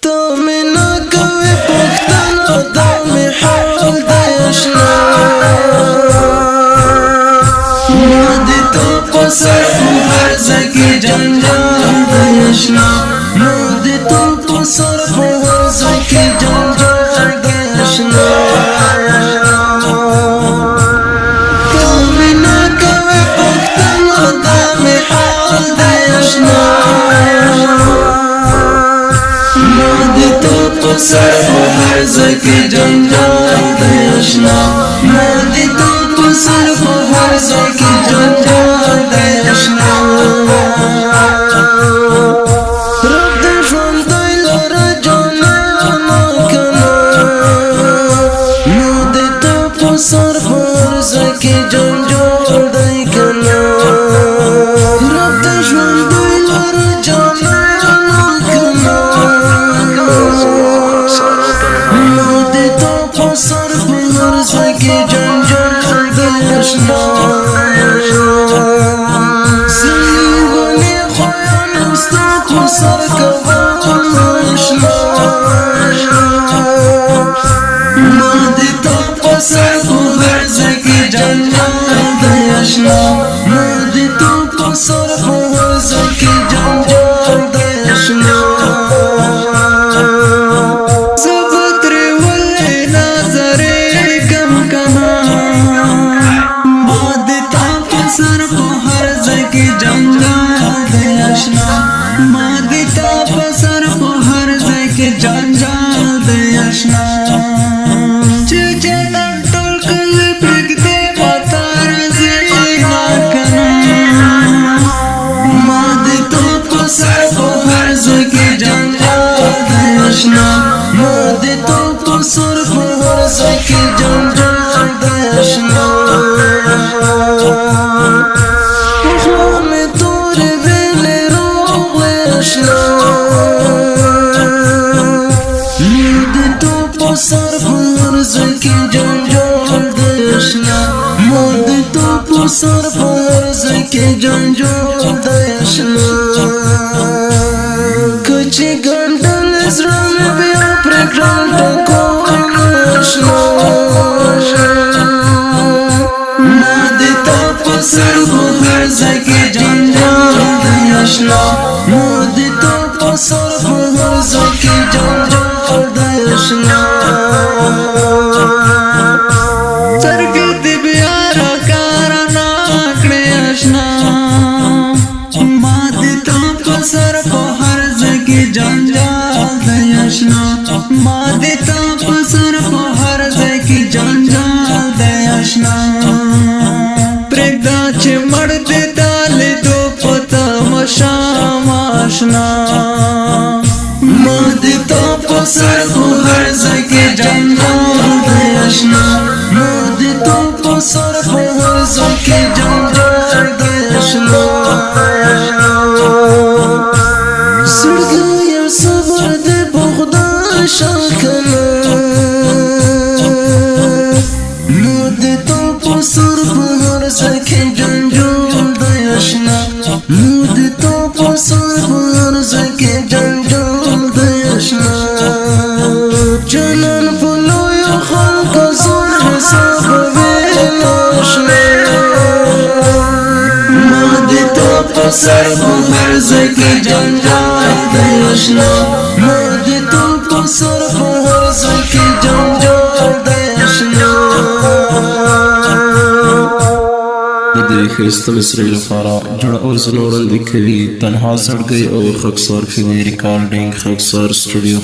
تو منا کوي پښتنو دا می حال د آشنا ما دې تو په سر هر ځکه جنجال د آشنا ما دې تو په سر هر ځکه جنجال د آشنا تو منا کوي پښتنو دا می حال د آشنا سر هر ځکه جنجال د آشنا ما دې تو په سر هر ځکه جنجال د آشنا رب دې ژوند لره جانانه کنا ما دې تو په سر هر ځکه جنجال د کنا رب دې ژوند لره جانانه کنا زنگونی خویان استا کو سر کوان آشنا ما دی تا پسر کو هر زکی جنجال دی آشنا ما دی تا پسر کو هر زکی جنجال دی آشنا زبتری ولی نظری کم کنا سر په هر ځکه جنجال د آشنا ما دې تا په سر په هر ځکه جنجال د آشنا چې نن ټول کله پرګدې پتا راځي نا کنه ما دې تا په سر په هر ځکه جنجال د آشنا ما دې تا په سر په هر ځکه جنجال د آشنا سر پر زکی جنجال د آشنا ما دې تو په سر پر زکی جنجال د آشنا کچې ګندل زړه مې بیا پرګرام ټکو آشنا ما دې تو په سر پر زکی جنجال د آشنا ما دې تو په سر پر زکی جنجال د آشنا جنجال د آشنا ما دې تا په سر په هر ځکه جنجال د آشنا پرېږده چې مړ دې دال دو پتا مشام آشنا ما دې تا په سر په هر ځکه جنجال د آشنا ما دې تا په سر په هر ځکه جنجال د آشنا صبر دې بغدا شکنا ما دې تو په سر په هر ځکه جنجال د آشنا ما دې تو په سر په هر ځکه جنجال د آشنا جنان په لویو خلکو زور حساب ویل آشنا ما دې تو په سر په هر ځکه جنجال د آشنا ما دې تو په سر په هر ځکه جنجال د آشنا د دې ښایسته مصري لپاره جوړول وړاندې کوي تنها زړګی او خاکسار کوي ریکارډینګ خاکسار سټوډیو